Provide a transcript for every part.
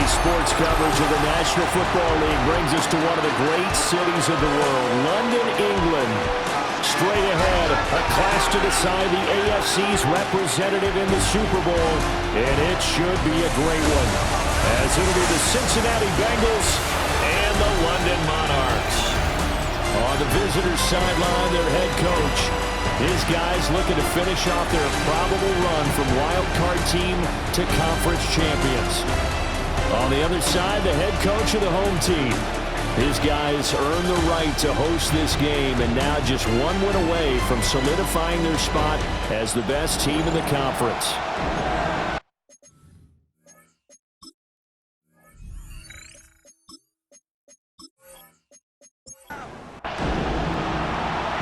sports coverage of the National Football League brings us to one of the great cities of the world, London, England. Straight ahead, a clash to decide the AFC's representative in the Super Bowl, and it should be a great one, as it'll be the Cincinnati Bengals and the London Monarchs. On the visitors' sideline, their head coach. His guys looking to finish off their probable run from wild card team to conference champions. On the other side, the head coach of the home team. His guys earned the right to host this game, and now just one win away from solidifying their spot as the best team in the conference.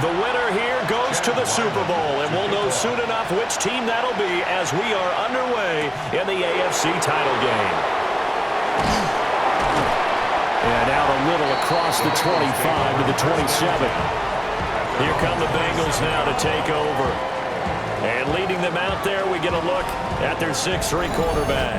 The winner here goes to the Super Bowl, and we'll know soon enough which team that'll be as we are underway in the AFC title game. And out a little across the 25 to the 27. Here come the Bengals now to take over. And leading them out there, we get a look at their 6'3" quarterback.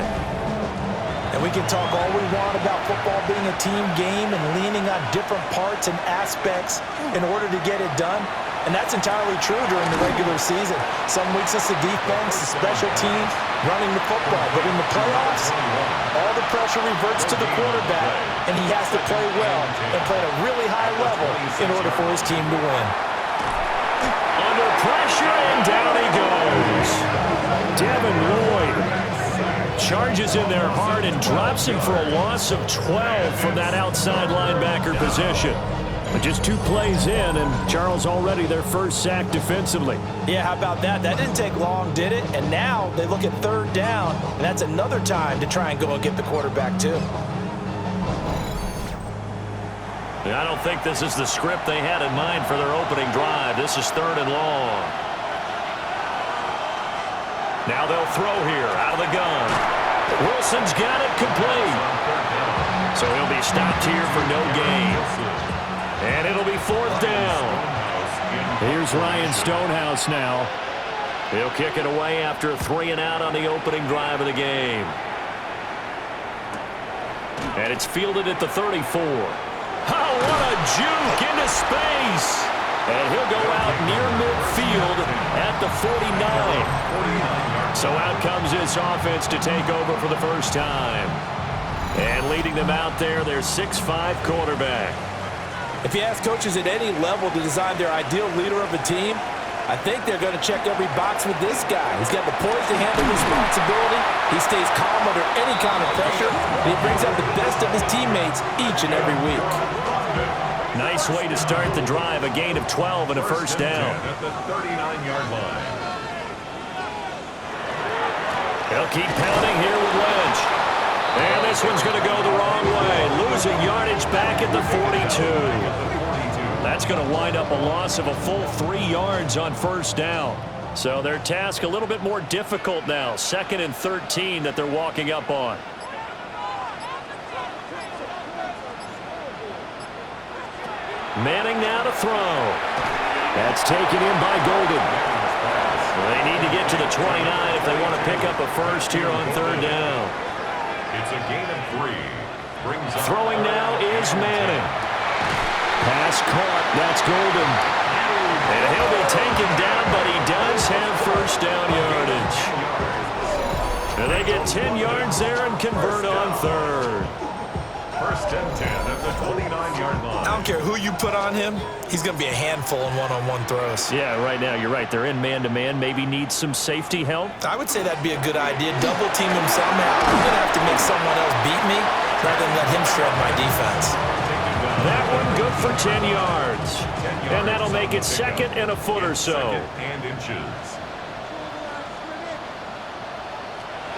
And we can talk all we want about football being a team game and leaning on different parts and aspects in order to get it done. And that's entirely true during the regular season. Some weeks it's the defense, the special teams, running the football. But in the playoffs, all the pressure reverts to the quarterback, and he has to play well and play at a really high level in order for his team to win. Under pressure, and down he goes. Devin Lloyd charges in there hard and drops him for a loss of 12 from that outside linebacker position. But just 2 plays in, and Charles already their first sack defensively. Yeah, how about that? That didn't take long, did it? And now they look at 3rd down, and that's another time to try and go and get the quarterback too. I don't think this is the script they had in mind for their opening drive. This is 3rd and long. Now they'll throw here out of the gun. Wilson's got it complete. So he'll be stopped here for no gain. And it'll be 4th down. Here's Ryan Stonehouse now. He'll kick it away after a 3-and-out on the opening drive of the game. And it's fielded at the 34. Oh, what a juke into space. And he'll go out near midfield at the 49. So out comes this offense to take over for the first time. And leading them out there, their 6'5" quarterback. If you ask coaches at any level to design their ideal leader of a team, I think they're going to check every box with this guy. He's got the poise to handle responsibility. He stays calm under any kind of pressure, and he brings out the best of his teammates each and every week. Nice way to start the drive, a gain of 12 and a first down. At the 39-yard line. They'll keep pounding here with Lynch. And this one's going to go the wrong way. Losing yardage back at the 42. That's going to wind up a loss of a full 3 yards on first down. So their task a little bit more difficult now. 2nd and 13 that they're walking up on. Manning now to throw. That's taken in by Golden. They need to get to the 29 if they want to pick up a first here on 3rd down. It's a gain of 3. Throwing now is Manning. Pass caught. That's Golden. And he'll be taken down, but he does have first down yardage. And they get 10 yards there and convert on 3rd. 1st and 10 at the 29-yard line. I don't care who you put on him. He's going to be a handful in one-on-one throws. Yeah, right now, you're right. They're in man-to-man. Maybe need some safety help. I would say that'd be a good idea. Double team him somehow. I'm going to have to make someone else beat me rather than let him shred my defense. That one good for 10 yards. And that'll make it 2nd and a foot or so. And inches.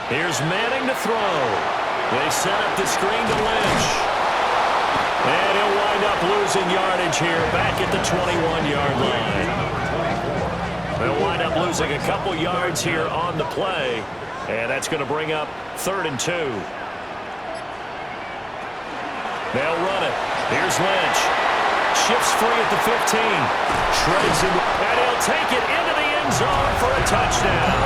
Here's Manning to throw. They set up the screen to Lynch. And he'll wind up losing yardage here back at the 21-yard line. They'll wind up losing a couple yards here on the play. And that's going to bring up 3rd and 2. They'll run it. Here's Lynch. Shifts free at the 15. Shreds him. And he'll take it into the end zone for a touchdown.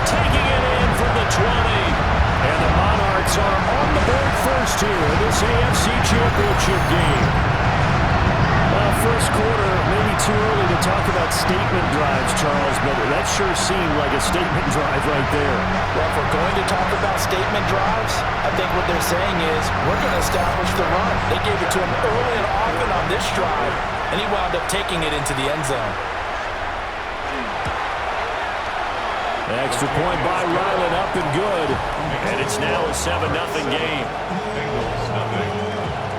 Taking it in from the 20. And the Monarchs are on the board first here in this AFC Championship game. First quarter, maybe too early to talk about statement drives, Charles, but that sure seemed like a statement drive right there. Well, if we're going to talk about statement drives, I think what they're saying is we're going to establish the run. They gave it to him early and often on this drive, and he wound up taking it into the end zone. Extra point by Ryland, up and good. And it's now a 7-0 game.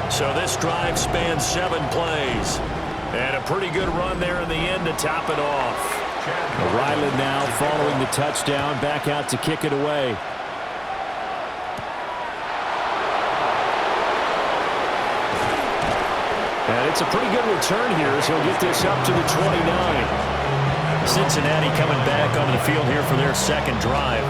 So this drive spans 7 plays. And a pretty good run there in the end to top it off. Ryland now following the touchdown, back out to kick it away. And it's a pretty good return here as he'll get this up to the 29. Cincinnati coming back onto the field here for their second drive.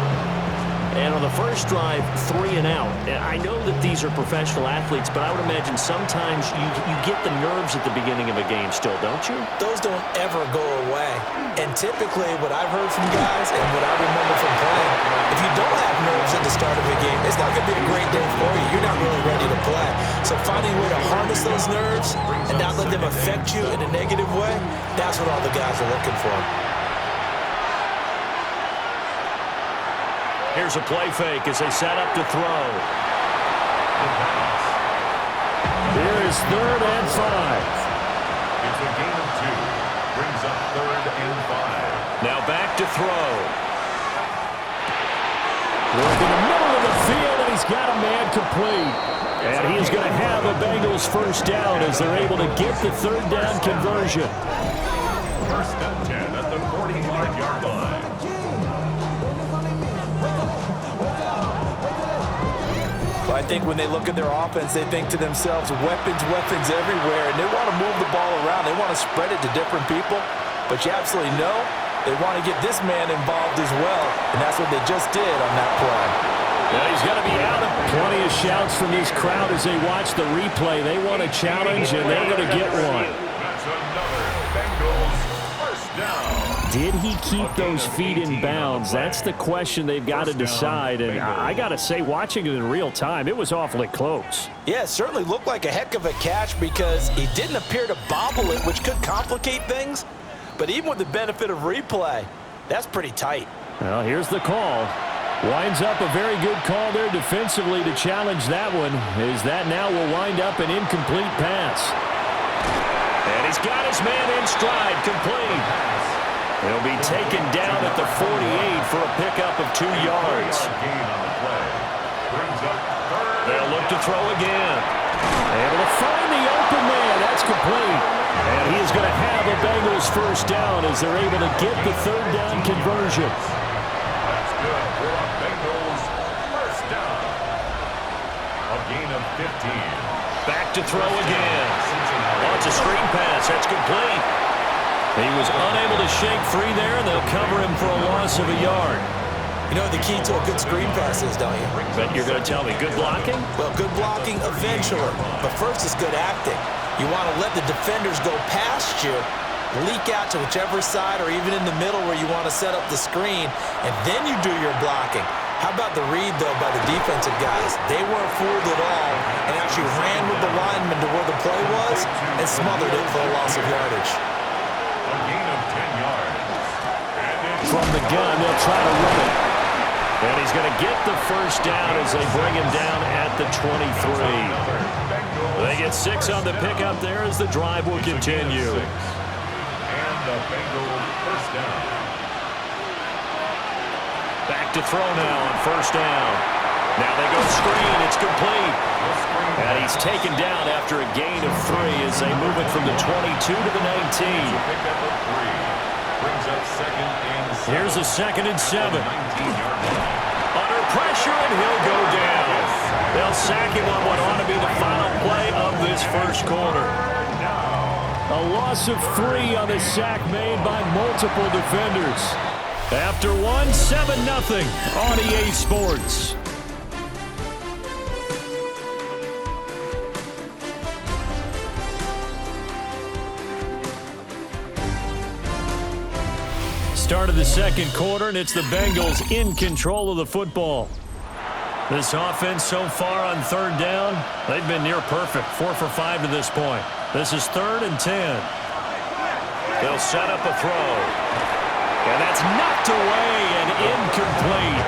And on the first drive, 3 and out. And I know that these are professional athletes, but I would imagine sometimes you get the nerves at the beginning of a game still, don't you? Those don't ever go away. And typically what I've heard from guys and what I remember from playing, if you don't have nerves at the start of a game, it's not going to be a great day for you. You're not really ready to play. So finding a way to harness those nerves and not let them affect you in a negative way, that's what all the guys are looking for. Here's a play fake as they set up to throw. Here is 3rd and 5. It's a gain of 2. Brings up 3rd and 5. Now back to throw. Work in the middle of the field, and he's got a man complete. And he's going to have a Bengals first down as they're able to get the 3rd down conversion. First and 10 at the 45-yard line. I think when they look at their offense, they think to themselves, weapons everywhere, and they want to move the ball around. They want to spread it to different people, but you absolutely know they want to get this man involved as well, and that's what they just did on that play. Yeah, he's going to be out. Plenty of shouts from this crowd as they watch the replay. They want a challenge, and they're going to get one. That's another Bengals first down. Did he keep those feet in bounds? That's the question they've got to decide. And I got to say, watching it in real time, it was awfully close. Yeah, it certainly looked like a heck of a catch because he didn't appear to bobble it, which could complicate things. But even with the benefit of replay, that's pretty tight. Well, here's the call. Winds up a very good call there defensively to challenge that one, as that now will wind up an incomplete pass. And he's got his man in stride, complete. He'll be taken down at the 48 for a pickup of 2 yards. They'll look to throw again. Able to find the open man. That's complete. And he is going to have a Bengals first down as they're able to get the 3rd down conversion. That's good for a Bengals first down. A gain of 15. Back to throw again. Launch a screen pass. That's complete. He was unable to shake free there, and they'll cover him for a loss of a yard. You know what the key to a good screen pass is, don't you? But you're going to tell me, good blocking? Well, good blocking eventually, but first is good acting. You want to let the defenders go past you, leak out to whichever side or even in the middle where you want to set up the screen, and then you do your blocking. How about the read, though, by the defensive guys? They weren't fooled at all and actually ran with the lineman to where the play was and smothered it for a loss of yardage. A gain of 10 yards. From the gun, they'll try to run it. And he's going to get the first down as they bring him down at the 23. They get 6 on the pickup there as the drive will continue. And the Bengals first down. Back to throw now on first down. Now they go screen. It's complete. And he's taken down after a gain of 3 as they move it from the 22 to the 19. Brings up 2nd and 7. Here's a 2nd and 7. 19-yard line. Under pressure, and he'll go down. They'll sack him on what ought to be the final play of this first quarter. A loss of 3 on the sack made by multiple defenders. After one, 7-0 on EA Sports. Start of the second quarter, and it's the Bengals in control of the football. This offense so far on third down, they've been near perfect. 4 for 5 to this point. This is 3rd and 10. They'll set up a throw. And that's knocked away and incomplete.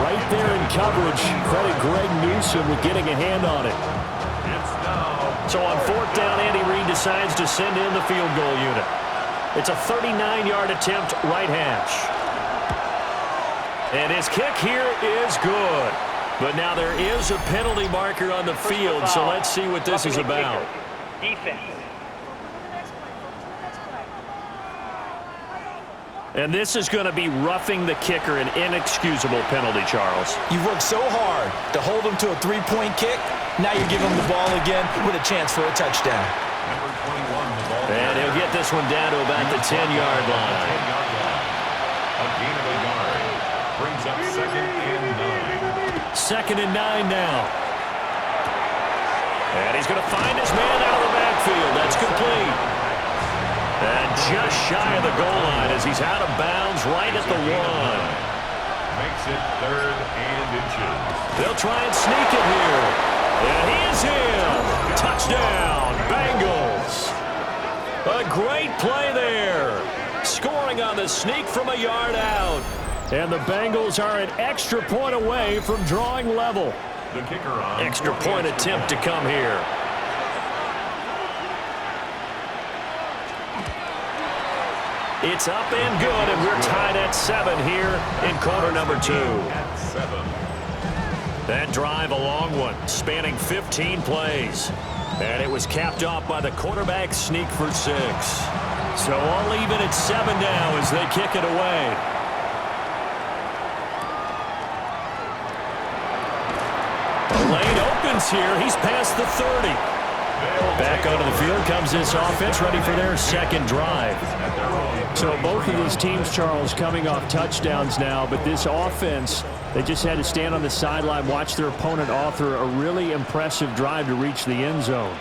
Right there in coverage. Credit Greg Newsome with getting a hand on it. So on 4th down, Andy Reid decides to send in the field goal unit. It's a 39-yard attempt, right hash. And his kick here is good. But now there is a penalty marker on the field, so let's see what this is about. And this is going to be roughing the kicker, an inexcusable penalty, Charles. You've worked so hard to hold him to a 3-point kick. Now you're giving him the ball again with a chance for a touchdown. Number 21, the ball. And he'll get this one down to about the 10-yard line. A gain of a yard. Brings up 2nd and 9. 2nd and 9 now. And he's going to find his man out of the backfield. That's complete. And just shy of the goal line as he's out of bounds right at the 1. Makes it 3rd and inches. They'll try and sneak it here. And he is in. Touchdown, Bengals. A great play there. Scoring on the sneak from a yard out. And the Bengals are an extra point away from drawing level. The kicker on. Extra point attempt to come here. It's up and good, and we're tied at 7 here in quarter number 2. At 7. That drive, a long one, spanning 15 plays. And it was capped off by the quarterback sneak for 6. So all even at 7 now as they kick it away. The lane opens here. He's past the 30. Back onto the field comes this offense, ready for their 2nd drive. So both of these teams, Charles, coming off touchdowns now, but this offense, they just had to stand on the sideline, watch their opponent author a really impressive drive to reach the end zone.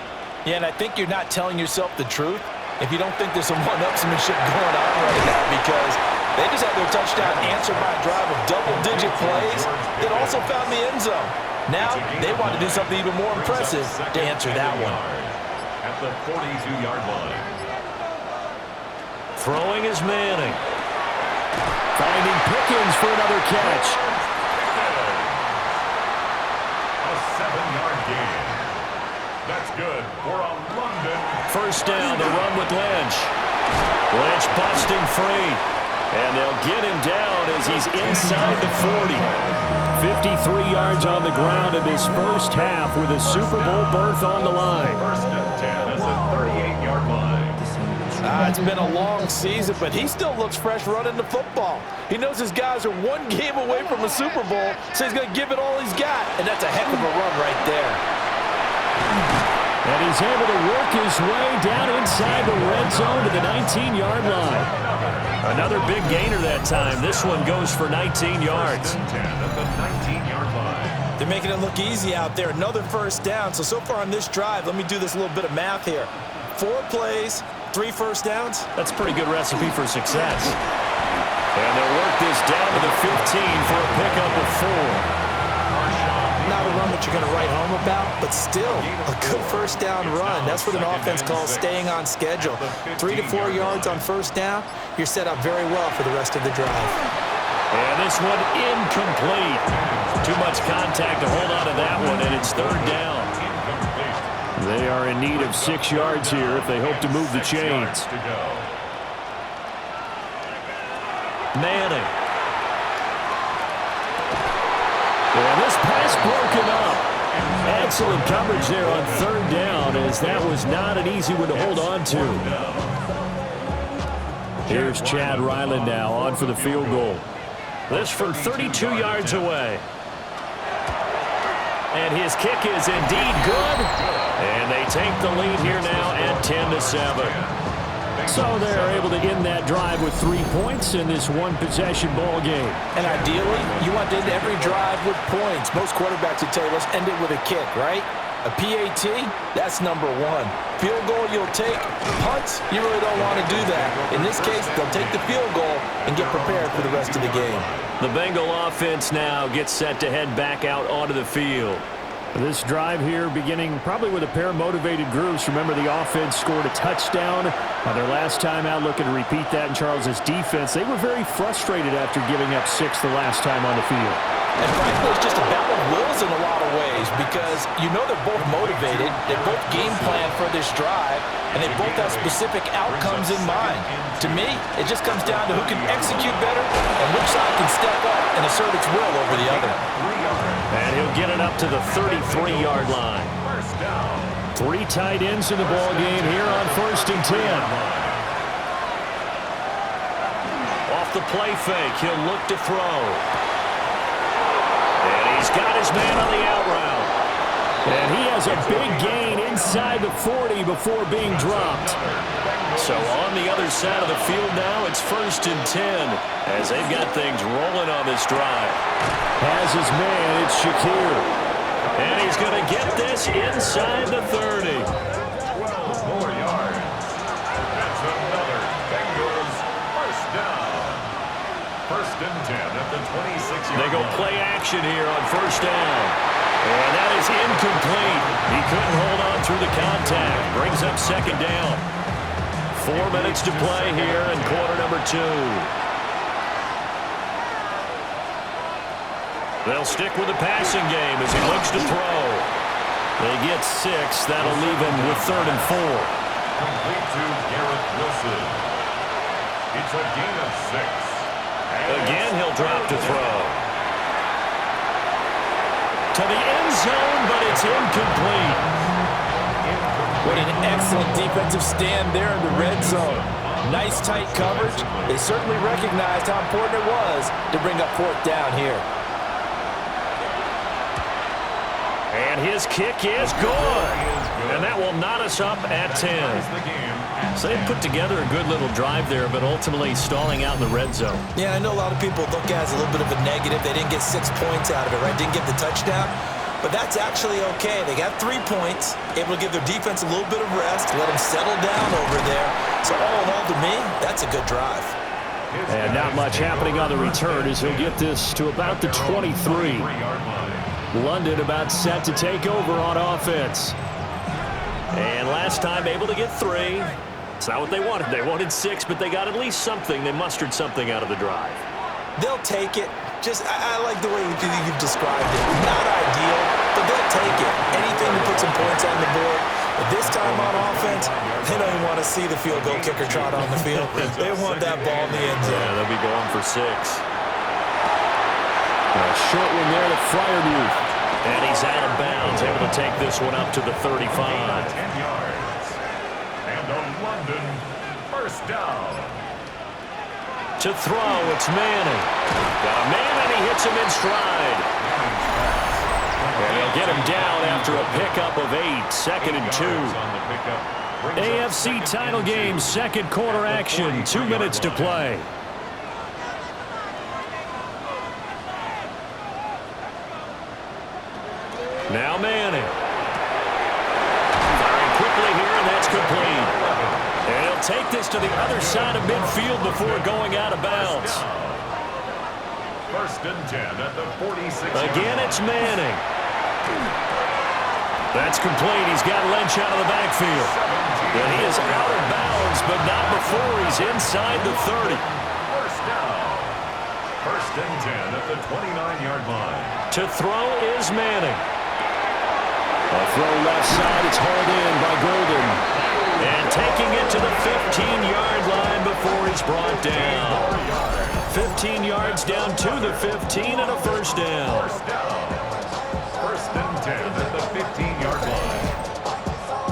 Yeah, and I think you're not telling yourself the truth if you don't think there's some one-upsmanship going on right now, because they just had their touchdown answered by a drive of double-digit plays that also found the end zone. Now they want to do something even more impressive to answer that one. At the 42-yard line. Throwing is Manning. Finding Pickens for another catch. A 7-yard gain. That's good for a London. 1st down, the run with Lynch. Lynch busting free. And they'll get him down as he's inside the 40. 53 yards on the ground in this first half with a Super Bowl berth on the line. 1st and 10 at the 38-yard line. It's been a long season, but he still looks fresh running the football. He knows his guys are 1 game away from a Super Bowl, so he's going to give it all he's got. And that's a heck of a run right there. And he's able to work his way down inside the red zone to the 19-yard line. Another big gainer that time. This one goes for 19 yards. 10 at the 19-yard line. They're making it look easy out there. Another 1st down. So far on this drive, let me do this little bit of math here. 4 plays, 3 1st downs. That's a pretty good recipe for success. And they'll work this down to the 15 for a pickup of 4. Not a run that you're going to write home about, but still a good 1st down run. That's what an offense calls staying on schedule. 3 to 4 yards on 1st down, you're set up very well for the rest of the drive. And this one incomplete. Too much contact to hold on to that one, and it's 3rd down. They are in need of 6 yards here if they hope to move the chains. Manning. And this pass broken up. Excellent coverage there on 3rd down, as that was not an easy one to hold on to. Here's Chad Ryland now on for the field goal. This from 32 yards away. And his kick is indeed good. And they take the lead here now at 10-7. So they're able to end that drive with 3 points in this one-possession ball game. And ideally, you want to end every drive with points. Most quarterbacks would tell you, let's end it with a kick, right? A PAT, that's number one. Field goal you'll take. Punts, you really don't want to do that. In this case, they'll take the field goal and get prepared for the rest of the game. The Bengal offense now gets set to head back out onto the field. This drive here beginning probably with a pair of motivated groups. Remember, the offense scored a touchdown their last time out, looking to repeat that in Charles's defense. They were very frustrated after giving up 6 the last time on the field. And frankly, it's just a battle of wills in a lot of ways because you know they're both motivated, they both game plan for this drive, and they both have specific outcomes in mind. To me, it just comes down to who can execute better and which side can step up and assert its will over the other. And he'll get it up to the 33-yard line. 3 tight ends in the ball game here on 1st and 10. Off the play fake, he'll look to throw. And he's got his man on the out route. And he has a big gain inside the 40 before being dropped. So on the other side of the field now, it's 1st and 10 as they've got things rolling on this drive. Has his man, it's Shakir. And he's going to get this inside the 30. 12 more yards. That's another Bengals first down. 1st and 10 at the 26-yard line. They go play action here on 1st down. And that is incomplete. He couldn't hold on through the contact. Brings up 2nd down. 4 minutes to play here in quarter number 2. They'll stick with the passing game as he looks to throw. They get 6. That'll leave him with 3rd and 4. Complete to Garrett Wilson. It's a gain of 6. Again, he'll drop to throw. To the end zone, but it's incomplete. What an excellent defensive stand there in the red zone. Nice tight coverage. They certainly recognized how important it was to bring up 4th down here. And his kick is good. And that will knot us up at 10. So they put together a good little drive there, but ultimately stalling out in the red zone. Yeah, I know a lot of people look at it as a little bit of a negative. They didn't get 6 points out of it, right? Didn't get the touchdown. But that's actually okay. They got 3 points, able to give their defense a little bit of rest, let them settle down over there. So all in all, to me, that's a good drive. And not much happening on the return as he'll get this to about the 23. London about set to take over on offense. And last time able to get 3. It's not what they wanted. They wanted 6, but they got at least something. They mustered something out of the drive. They'll take it. I like the way you've described it. Not ideal, but they'll take it. Anything to put some points on the board. But this time on offense, they don't even want to see the field goal kicker trot on the field. They want that ball in the end zone. Yeah, they'll be going for 6. A short one there to Fryermuth. And he's out of bounds, able to take this one up to the 35. 10 yards. And a London first down. To throw, it's Manning. Got a man, and he hits him in stride. And he'll get him down after a pickup of 8, 2nd and 2. AFC title game, 2nd quarter action, 2 minutes to play. Now Manning. Firing quickly here, and that's complete. And he'll take this to the other side of midfield before going out of bounds. 1st and 10 at the 46. Again, it's Manning. That's complete. He's got Lynch out of the backfield. And he is out of bounds, but not before he's inside the 30. First down. 1st and 10 at the 29-yard line. To throw is Manning. A throw left side. It's hauled in by Golden. And taking it to the 15-yard line before he's brought down. 15 yards down to the 15 and a first down. 1st and 10 at the 15-yard line.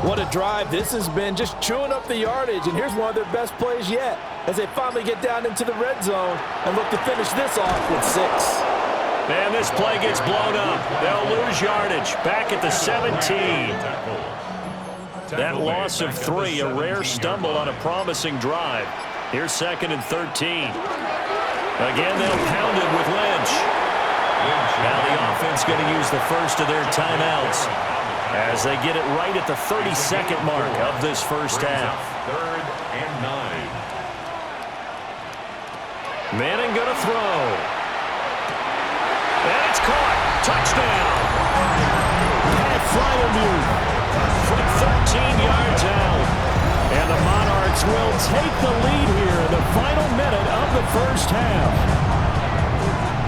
What a drive this has been, just chewing up the yardage. And here's one of their best plays yet as they finally get down into the red zone and look to finish this off with 6. And this play gets blown up. They'll lose yardage back at the 17. That loss of 3, a rare stumble on a promising drive. Here's 2nd and 13. Again, they'll pound it with Lynch. Now the offense going to use the first of their timeouts. as they get it right at the 32nd mark of this first half. 3rd and 9. Manning going to throw. And it's caught. Touchdown. Pat Fryermuth from 13 yards out. And the Monarchs will take the lead here in the final minute of the first half.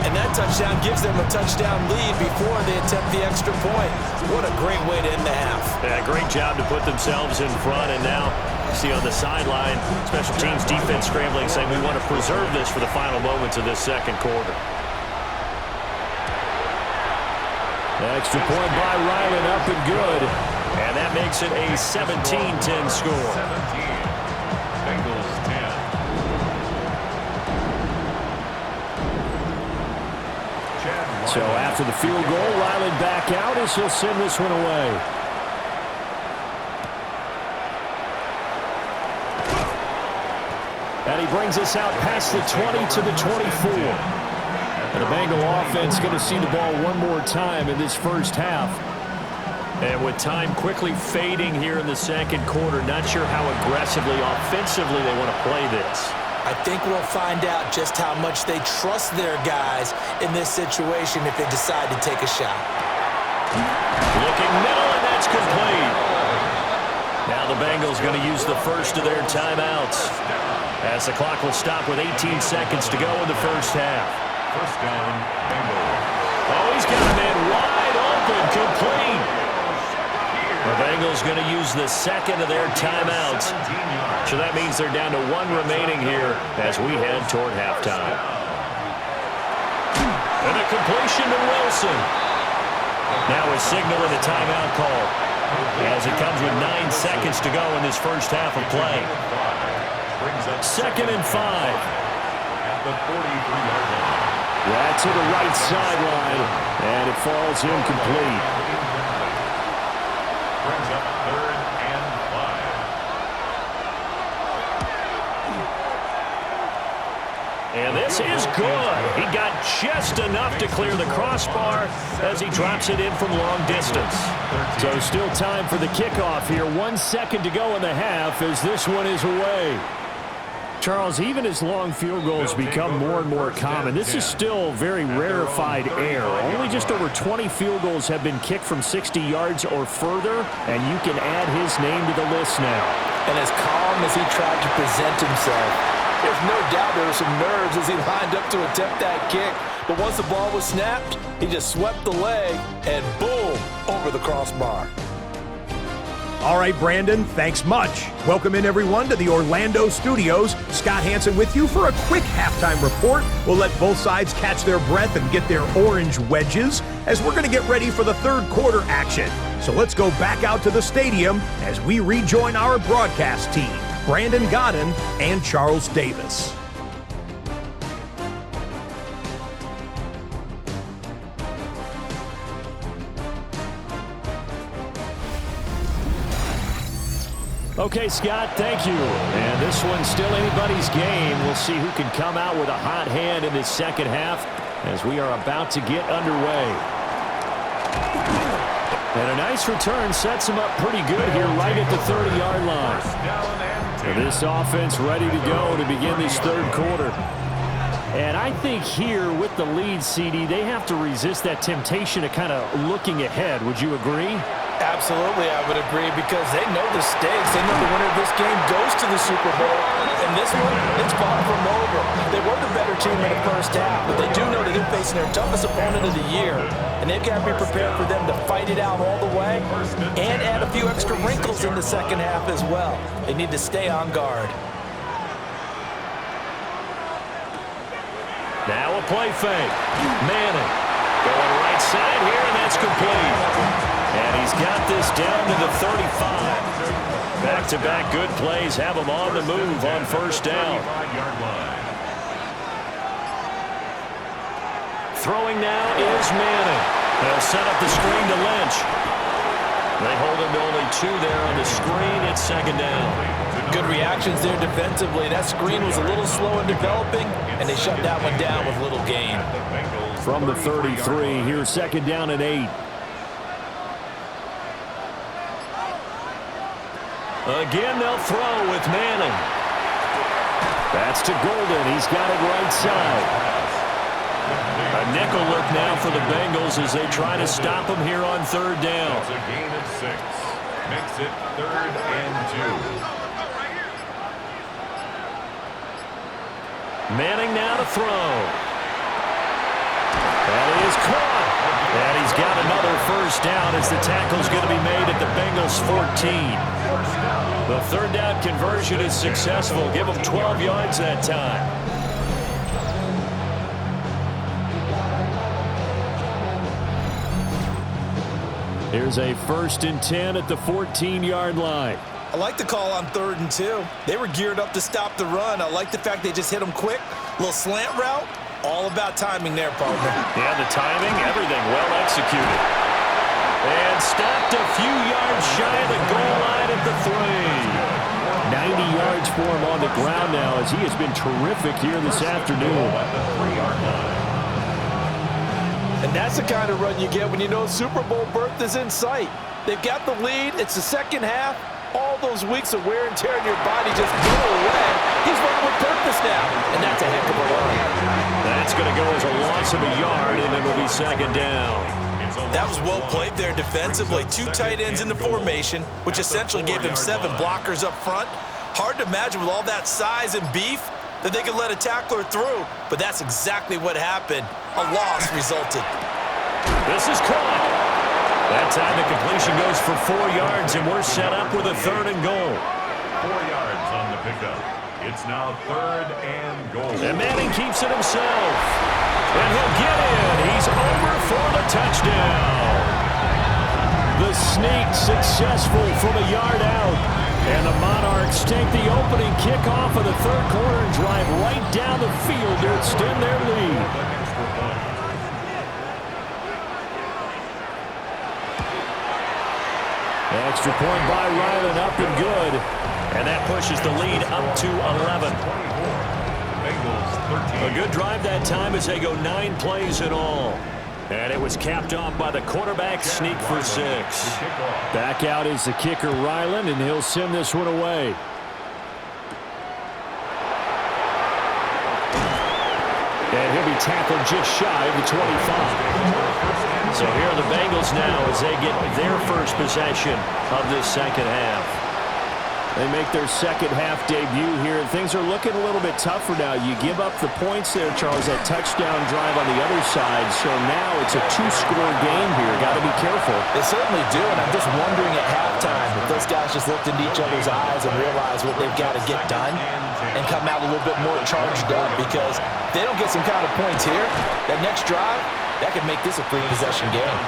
And that touchdown gives them a touchdown lead before they attempt the extra point. What a great way to end the half. Yeah, great job to put themselves in front. And now, you see on the sideline, special teams defense scrambling, saying we want to preserve this for the final moments of this second quarter. Extra point by Ryland, up and good. And that makes it a 17-10 score. 17. Bengals 10. So after the field goal, Ryland back out as he'll send this one away. And he brings us out past the 20 to the 24. And the Bengal offense going to see the ball one more time in this first half. And with time quickly fading here in the second quarter, not sure how aggressively, offensively they want to play this. I think we'll find out just how much they trust their guys in this situation if they decide to take a shot. Looking middle, and that's complete. Now the Bengals going to use the first of their timeouts as the clock will stop with 18 seconds to go in the first half. First down, Bengals. Oh, he's got a man wide open, complete. The Bengals going to use the second of their timeouts. So that means they're down to one remaining here as we head toward halftime. And a completion to Wilson. Now a signal in the timeout call as it comes with 9 seconds to go in this first half of play. 2nd and 5. At the 43-yard line. Yeah, to the right sideline, and it falls incomplete. Brings up 3rd and 5. And this is good. He got just enough to clear the crossbar as he drops it in from long distance. So still time for the kickoff here. 1 second to go in the half as this one is away. Charles, even as long field goals become more and more common, this is still very rarefied air. Only just over 20 field goals have been kicked from 60 yards or further, and you can add his name to the list now. And as calm as he tried to present himself, there's no doubt there were some nerves as he lined up to attempt that kick. But once the ball was snapped, he just swept the leg and boom, over the crossbar. All right, Brandon, thanks much. Welcome in, everyone, to the Orlando studios. Scott Hansen with you for a quick halftime report. We'll let both sides catch their breath and get their orange wedges as we're going to get ready for the third quarter action. So let's go back out to the stadium as we rejoin our broadcast team, Brandon Godden and Charles Davis. Okay, Scott, thank you. And this one's still anybody's game. We'll see who can come out with a hot hand in this second half as we are about to get underway. And a nice return sets him up pretty good here right at the 30-yard line. And this offense ready to go to begin this third quarter. And I think here with the lead, CD, they have to resist that temptation of kind of looking ahead. Would you agree? Absolutely, I would agree, because they know the stakes. They know the winner of this game goes to the Super Bowl. And this one, it's far from over. They were the better team in the first half, but they do know that they're facing their toughest opponent of the year. And they've got to be prepared for them to fight it out all the way and add a few extra wrinkles in the second half as well. They need to stay on guard. Now a play fake. Manning going right side here, and that's complete. And he's got this down to the 35. Back-to-back good plays have him on the move on first down. Throwing now is Manning. They'll set up the screen to Lynch. They hold him to only 2 there on the screen. It's second down. Good reactions there defensively. That screen was a little slow in developing, and they shut that one down with little gain. From the 33, here's second down and 8. Again, they'll throw with Manning. That's to Golden. He's got it right side. A nickel look now for the Bengals as they try to stop him here on third down. That's a gain of 6. Makes it 3rd and 2. Manning now to throw. That is caught. And he's got another first down as the tackle's going to be made at the Bengals 14. The third down conversion is successful. Give them 12 yards that time. Here's a 1st and 10 at the 14-yard line. I like the call on 3rd and 2. They were geared up to stop the run. I like the fact they just hit them quick. Little slant route. All about timing there, partner. Yeah, the timing, everything well executed. And stopped a few yards shy of the goal line at the 3. 90 yards for him on the ground now as he has been terrific here this afternoon. And that's the kind of run you get when you know Super Bowl berth is in sight. They've got the lead. It's the second half. All those weeks of wear and tear in your body just go away. He's running with purpose now, and that's a heck of a run. That's going to go as a loss of a yard, and it will be 2nd down. That was well played there defensively. 2 tight ends in the formation, which essentially gave them 7 blockers up front. Hard to imagine with all that size and beef that they could let a tackler through, but that's exactly what happened. A loss resulted. This is caught. That time the completion goes for 4 yards, and we're set up with a 3rd and goal. 4 yards on the pickup. It's now 3rd and goal. And Manning keeps it himself. And he'll get in. He's over for the touchdown. The sneak successful from a yard out. And the Monarchs take the opening kickoff of the 3rd quarter and drive right down the field to extend their lead. Extra point by Ryland, up and good. And that pushes the lead up to 11. A good drive that time as they go 9 plays in all. And it was capped off by the quarterback sneak for 6. Back out is the kicker, Ryland, and he'll send this one away. And he'll be tackled just shy of the 25. So here are the Bengals now as they get their first possession of this second half. They make their second half debut here, and things are looking a little bit tougher now. You give up the points there, Charles, that touchdown drive on the other side. So now it's a 2-score game here. Got to be careful. They certainly do, and I'm just wondering at halftime if those guys just looked into each other's eyes and realized what they've got to get done and come out a little bit more charged up, because if they don't get some kind of points here, that next drive, that could make this a 3-possession game.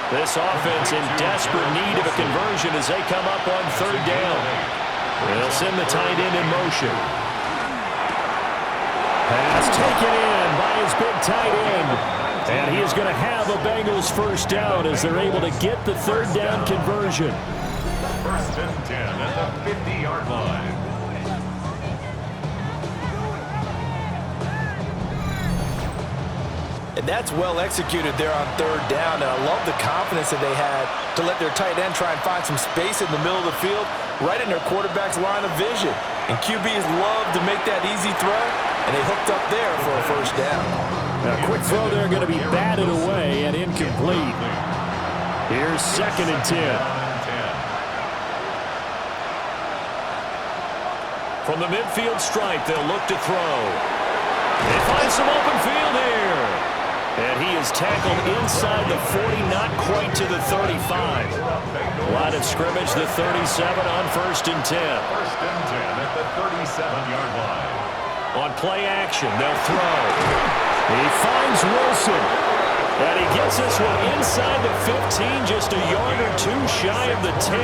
This offense in desperate need of a conversion as they come up on 3rd down. They'll send the tight end in motion. Pass taken in by his big tight end. And he is going to have a Bengals first down as they're able to get the 3rd down conversion. 1st and 10 at the 50-yard line. And that's well executed there on 3rd down. And I love the confidence that they had to let their tight end try and find some space in the middle of the field, right in their quarterback's line of vision. And QBs love to make that easy throw, and they hooked up there for a first down. A quick throw there going to be batted away and incomplete. Here's 2nd and 10. From the midfield stripe, they'll look to throw. They find some open field here. And he is tackled inside the 40, not quite to the 35. Line of scrimmage, the 37 on 1st and 10. 1st and 10 at the 37-yard line. On play action, they'll throw. He finds Wilson. And he gets this one inside the 15, just a yard or 2 shy of the 10.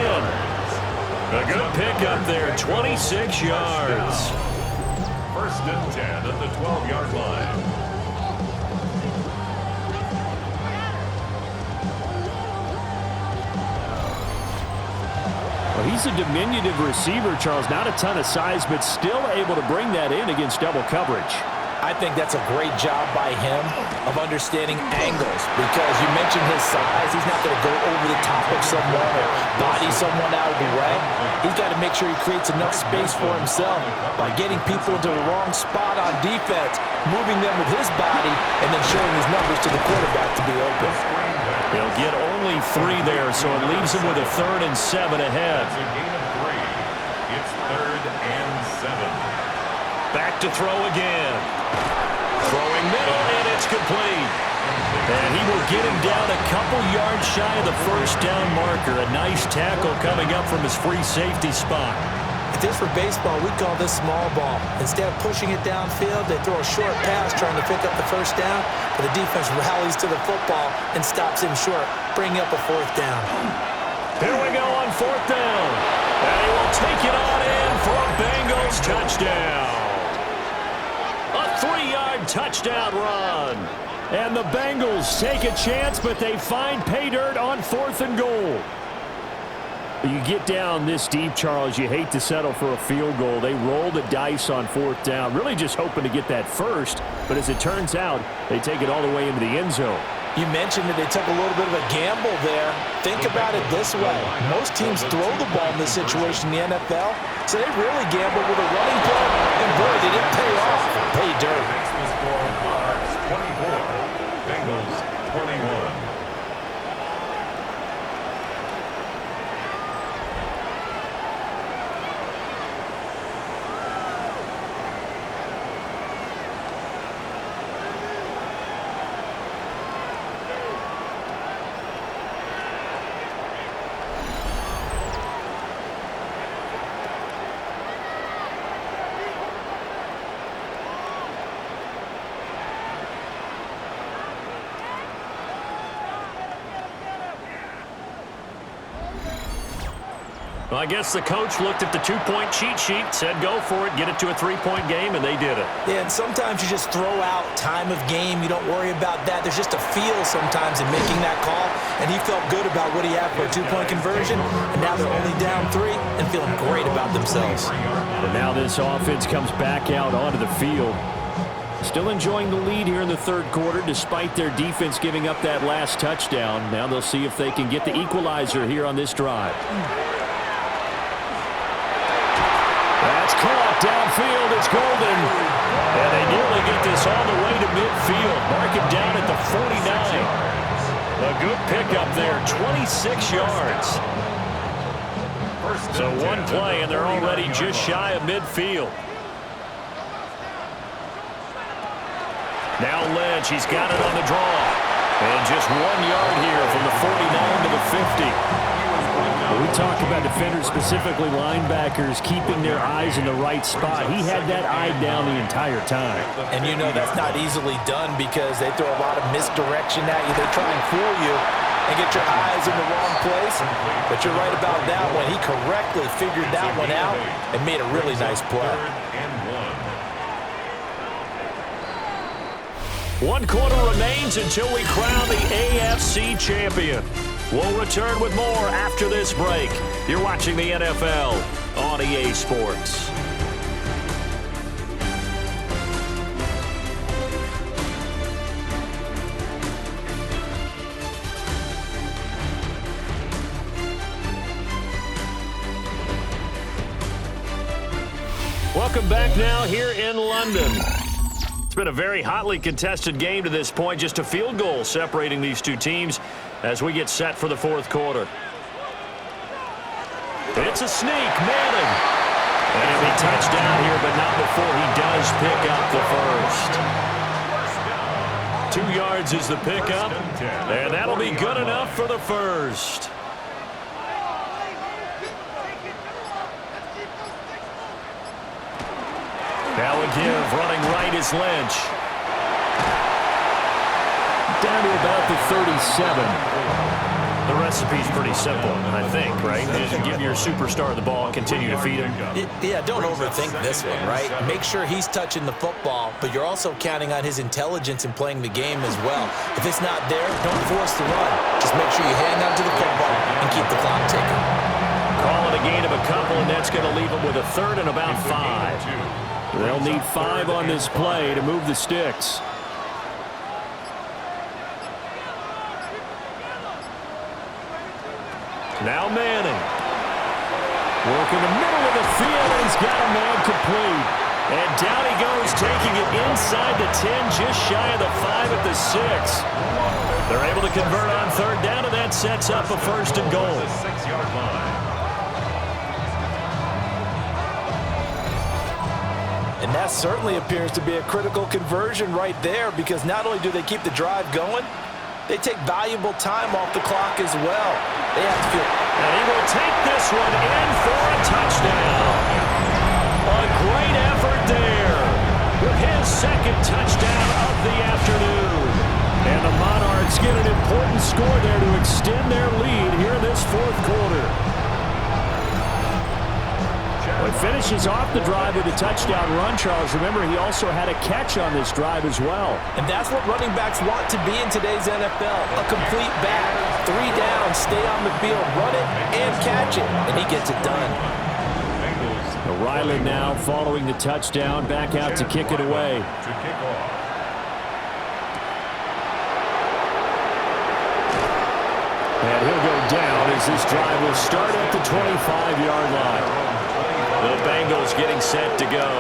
A good pickup there, 26 yards. 1st and 10 at the 12-yard line. Well, he's a diminutive receiver, Charles. Not a ton of size, but still able to bring that in against double coverage. I think that's a great job by him of understanding angles, because you mentioned his size. He's not going to go over the top of someone or body someone out of the way. He's got to make sure he creates enough space for himself by getting people into the wrong spot on defense, moving them with his body, and then showing his numbers to the quarterback to be open. He'll get only 3 there, so it leaves him with a 3rd and 7 ahead. It's a gain of 3. It's 3rd and 7. Back to throw again. Throwing middle, and it's complete. And he will get him down a couple yards shy of the first down marker. A nice tackle coming up from his free safety spot. If this were baseball, we'd call this small ball. Instead of pushing it downfield, they throw a short pass trying to pick up the first down, but the defense rallies to the football and stops him short, bringing up a 4th down. Here we go on 4th down. And he will take it on in for a Bengals touchdown. A 3-yard touchdown run. And the Bengals take a chance, but they find pay dirt on 4th and goal. You get down this deep, Charles, you hate to settle for a field goal. They roll the dice on 4th down, really just hoping to get that first. But as it turns out, they take it all the way into the end zone. You mentioned that they took a little bit of a gamble there. Think about it this way. Most teams throw the ball in this situation in the NFL, so they really gambled with a running play, and boy, did it pay off. Pay dirt. Makes the score Monarchs 24, Bengals 21. Well, I guess the coach looked at the 2-point cheat sheet, said go for it, get it to a 3-point game, and they did it. Yeah, and sometimes you just throw out time of game. You don't worry about that. There's just a feel sometimes in making that call, and he felt good about what he had for a 2-point conversion, and now they're only down 3 and feeling great about themselves. And now this offense comes back out onto the field. Still enjoying the lead here in the 3rd quarter despite their defense giving up that last touchdown. Now they'll see if they can get the equalizer here on this drive. That's caught downfield. It's Golden. And they nearly get this all the way to midfield. Mark it down at the 49. A good pickup there, 26 yards. So one play, and they're already just shy of midfield. Now Lynch, he's got it on the draw. And just 1 yard here from the 49 to the 50. We talk about defenders, specifically linebackers, keeping their eyes in the right spot. He had that eye down the entire time. And you know that's not easily done because they throw a lot of misdirection at you. They try and fool you and get your eyes in the wrong place. But you're right about that one. He correctly figured that one out and made a really nice play. 1 quarter remains until we crown the AFC champion. We'll return with more after this break. You're watching the NFL on EA Sports. Welcome back now here in London. It's been a very hotly contested game to this point. Just a field goal separating these two teams as we get set for the 4th quarter. It's a sneak, Manning. And he'll be touchdown here, but not before he does pick up the first. 2 yards is the pickup, and that'll be good enough for the first. Now a give, running right is Lynch. Down to about the 37. The recipe's pretty simple, I think, right? Just give your superstar the ball and continue to feed him. Yeah, don't overthink this one, right? Make sure he's touching the football, but you're also counting on his intelligence in playing the game as well. If it's not there, don't force the run. Just make sure you hang on to the football and keep the clock ticking. Call it a gain of a couple, and that's going to leave him with a 3rd and about 5. They'll need 5 on this play to move the sticks. Now Manning. Working the middle of the field, and he's got a man complete. And down he goes, taking it inside the 10, just shy of the 5 at the 6. They're able to convert on third down, and that sets up a 1st and goal. The 6-yard line. And that certainly appears to be a critical conversion right there, because not only do they keep the drive going, they take valuable time off the clock as well. They have to feel. And he will take this one in for a touchdown. A great effort there with his 2nd touchdown of the afternoon. And the Monarchs get an important score there to extend their lead here in this 4th quarter. Well, he finishes off the drive with a touchdown run, Charles. Remember, he also had a catch on this drive as well. And that's what running backs want to be in today's NFL. A complete back. 3 down, stay on the field, run it, and catch it. And he gets it done. Riley now following the touchdown, back out to kick it away. And he'll go down as this drive will start at the 25-yard line. The Bengals getting set to go.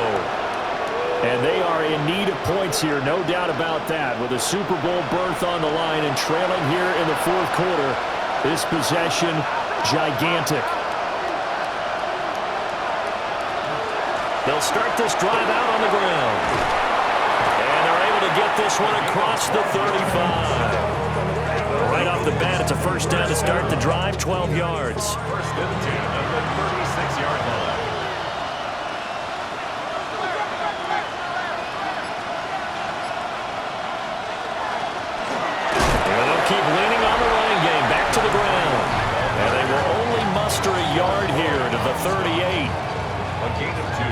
And they are in need of points here, no doubt about that. With a Super Bowl berth on the line and trailing here in the 4th quarter, this possession gigantic. They'll start this drive out on the ground. And they're able to get this one across the 35. Right off the bat, it's a 1st down to start the drive, 12 yards. 1st and 10 at the 36-yard line. Keep leaning on the running game, back to the ground. And they will only muster a yard here to the 38. A gain of 2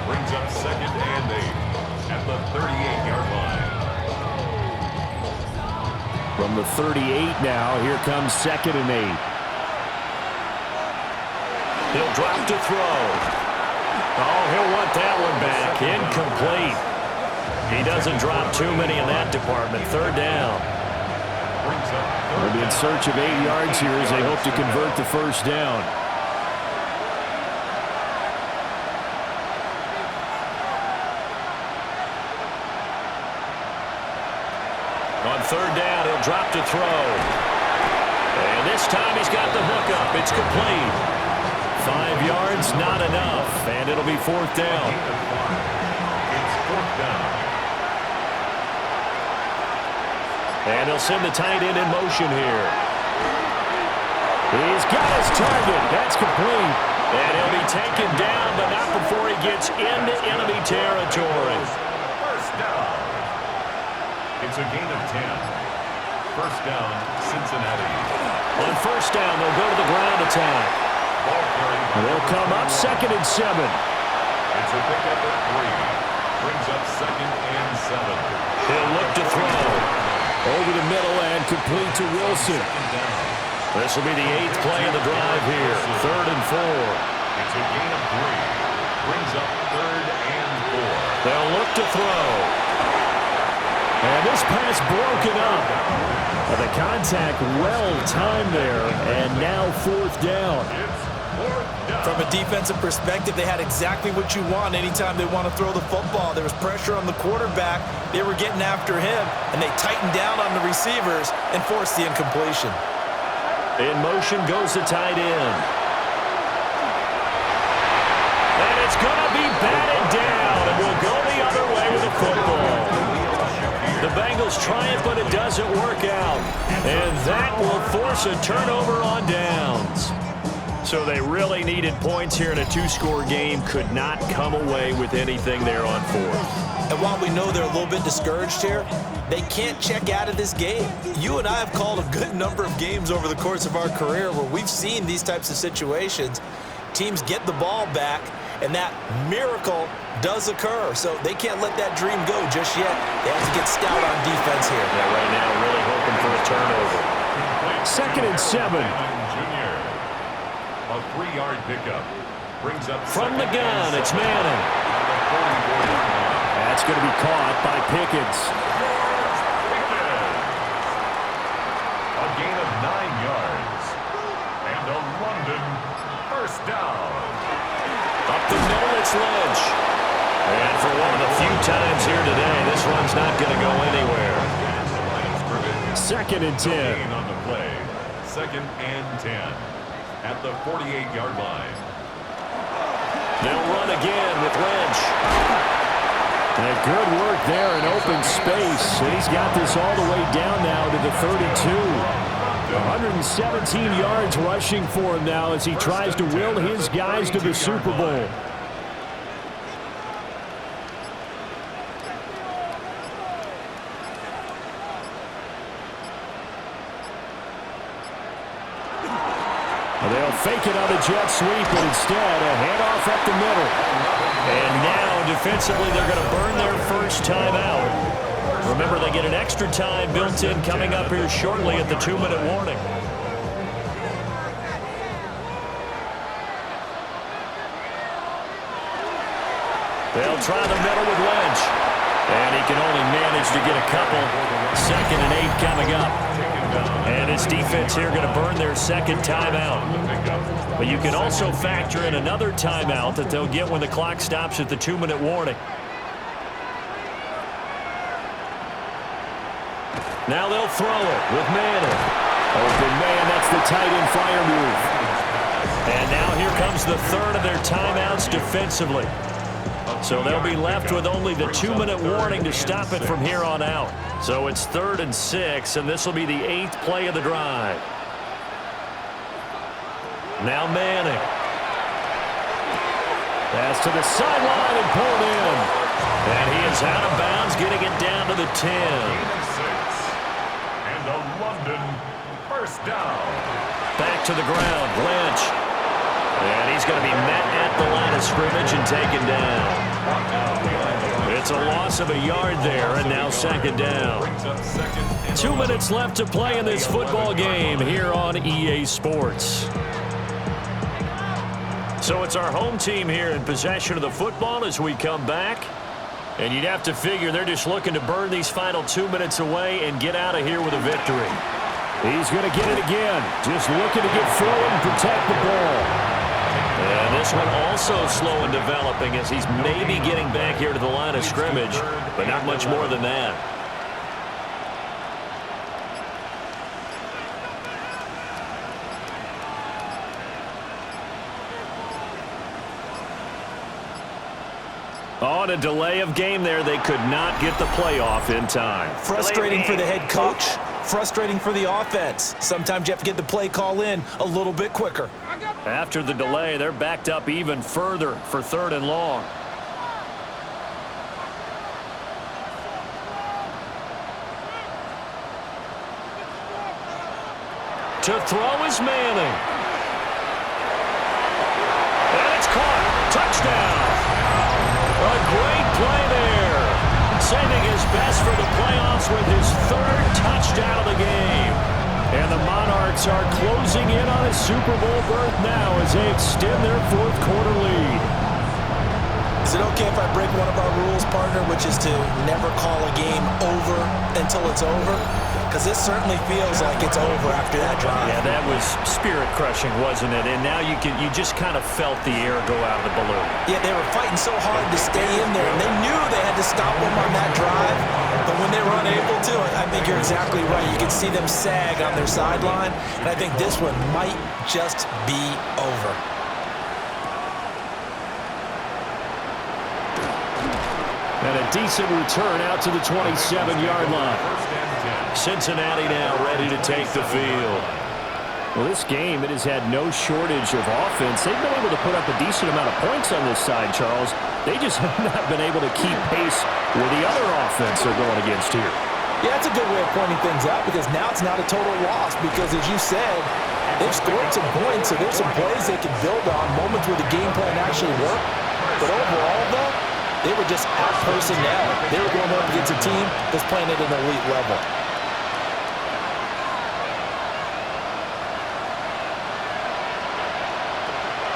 brings up 2nd and 8 at the 38-yard line. From the 38 now, here comes 2nd and 8. He'll drop to throw. Oh, he'll want that one back. Incomplete. He doesn't drop too many in that department. 3rd down. They'll be in search of 8 yards here as they hope to convert the 1st down. On 3rd down, he'll drop to throw. And this time he's got the hook up. It's complete. 5 yards, not enough. And it'll be 4th down. It's 4th down. And he'll send the tight end in motion here. He's got his target. That's complete. And he'll be taken down, but not before he gets into enemy territory. 1st down. It's a gain of 10. 1st down, Cincinnati. On 1st down, they'll go to the ground attack. And they'll come up 2nd and 7. It's a pickup at 3. Brings up 2nd and 7. He'll look to throw. Over the middle and complete to Wilson. This will be the 8th play of the drive here. 3rd and 4. It's a gain of 3. Brings up 3rd and 4. They'll look to throw. And this pass broken up. The contact well timed there. And now 4th down. From a defensive perspective, they had exactly what you want anytime they want to throw the football. There was pressure on the quarterback. They were getting after him, and they tightened down on the receivers and forced the incompletion. In motion goes the tight end. And it's going to be batted down, and we'll go the other way with the football. The Bengals try it, but it doesn't work out. And that will force a turnover on downs. So they really needed points here in a 2-score game. Could not come away with anything there on 4th. And while we know they're a little bit discouraged here, they can't check out of this game. You and I have called a good number of games over the course of our career where we've seen these types of situations. Teams get the ball back, and that miracle does occur. So they can't let that dream go just yet. They have to get stout on defense here. Yeah, right now really hoping for a turnover. 2nd and 7. A 3-yard pickup. Brings up from the gun. It's Manning. That's going to be caught by Pickens. A gain of 9 yards. And a London first down. Up the middle, it's Lynch. And for one of the few times here today, this one's not going to go anywhere. 2nd and 10. Gain on the play. 2nd and 10 at the 48-yard line. They'll run again with Lynch. And good work there in open space. And he's got this all the way down now to the 32. 117 yards rushing for him now as he tries to will his guys to the Super Bowl. They'll fake it on a jet sweep, but instead a handoff up the middle. And now defensively they're going to burn their first timeout. Remember, they get an extra time built in coming up here shortly at the 2-minute warning. They'll try the middle with Lynch. And he can only manage to get a couple. 2nd and 8 coming up. And his defense here going to burn their second timeout. But you can also factor in another timeout that they'll get when the clock stops at the 2-minute warning. Now they'll throw it with Manning. Open man, that's the tight end fire move. And now here comes the third of their timeouts defensively. So they'll be left with only the 2-minute warning to stop it from here on out. So it's 3rd and 6, and this will be the 8th play of the drive. Now Manning. Pass to the sideline and pulled in. And he is out of bounds, getting it down to the 10. And a London first down. Back to the ground, Lynch. And he's going to be met at the line of scrimmage and taken down. It's a loss of a yard there, and now 2nd down. 2 minutes left to play in this football game here on EA Sports. So it's our home team here in possession of the football as we come back. And you'd have to figure they're just looking to burn these final 2 minutes away and get out of here with a victory. He's going to get it again. Just looking to get forward and protect the ball. And this one also slow in developing as he's maybe getting back here to the line of scrimmage, but not much more than that. On a delay of game there, they could not get the playoff in time. Frustrating for the head coach. Frustrating for the offense. Sometimes you have to get the play call in a little bit quicker. After the delay, they're backed up even further for 3rd and long. To throw is Manning. And it's caught. Touchdown. A great play there. Saving his best for the playoffs with his 3rd touchdown of the game. And the Monarchs are closing in on a Super Bowl berth now as they extend their 4th quarter lead. Is it okay if I break one of our rules, partner, which is to never call a game over until it's over? Because this certainly feels like it's over after that drive. Yeah, that was spirit-crushing, wasn't it? And now you just kind of felt the air go out of the balloon. Yeah, they were fighting so hard to stay in there, and they knew they had to stop them on that drive. But when they were unable to, I think you're exactly right. You could see them sag on their sideline, and I think this one might just be over. And a decent return out to the 27-yard line. Cincinnati now ready to take the field. Well, this game, it has had no shortage of offense. They've been able to put up a decent amount of points on this side, Charles. They just have not been able to keep pace with the other offense they're going against here. Yeah, that's a good way of pointing things out because now it's not a total loss because, as you said, they've scored some points, so there's some plays they can build on, moments where the game plan actually worked. But overall, though, they were just out-personnel. They were going up against a team that's playing at an elite level.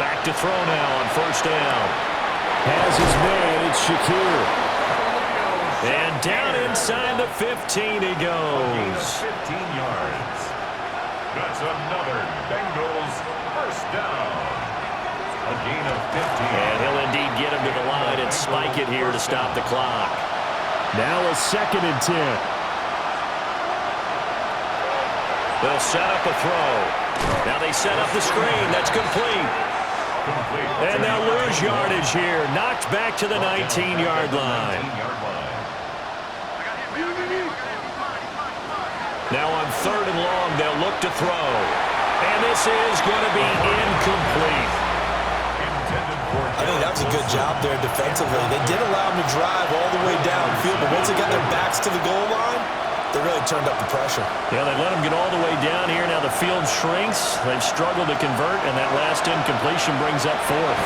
Back to throw now on 1st down. Has his man, it's Shakir. And down inside the 15 he goes. 15 yards. That's another Bengals first down. A gain of 15. And he'll indeed get him to the line and spike it here to stop the clock. Now a 2nd and 10. They'll set up a throw. Now they set up the screen. That's complete. And they'll lose yardage here. Knocked back to the 19-yard line. Now on 3rd and long, they'll look to throw. And this is going to be incomplete. I think that was a good job there defensively. They did allow them to drive all the way downfield, but once they got their backs to the goal line, they really turned up the pressure. Yeah, they let them get all the way down here. Now the field shrinks. They've struggled to convert, and that last incompletion brings up 4th.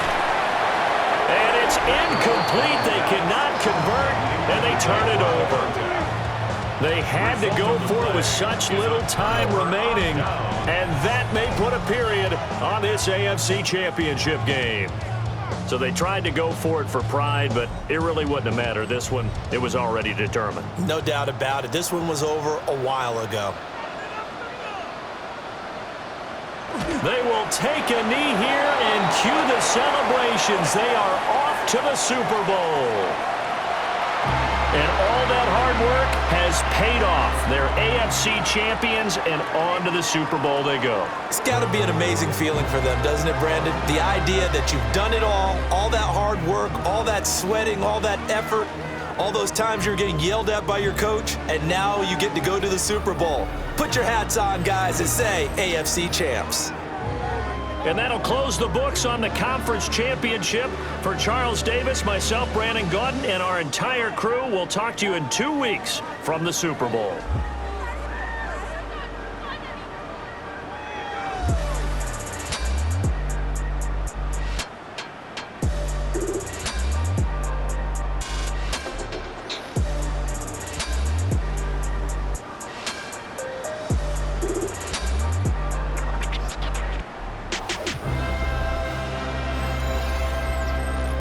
And it's incomplete. They cannot convert, and they turn it over. They had to go for it with such little time remaining, and that may put a period on this AFC Championship game. So they tried to go for it for pride, but it really wouldn't have mattered. This one, it was already determined. No doubt about it. This one was over a while ago. They will take a knee here and cue the celebrations. They are off to the Super Bowl. And all that hard work has paid off. They're AFC champions, and on to the Super Bowl they go. It's got to be an amazing feeling for them, doesn't it, Brandon? The idea that you've done it all that hard work, all that sweating, all that effort, all those times you're getting yelled at by your coach, and now you get to go to the Super Bowl. Put your hats on, guys, and say AFC champs. And that'll close the books on the conference championship. For Charles Davis, myself, Brandon Gaudin, and our entire crew, we'll talk to you in 2 weeks from the Super Bowl.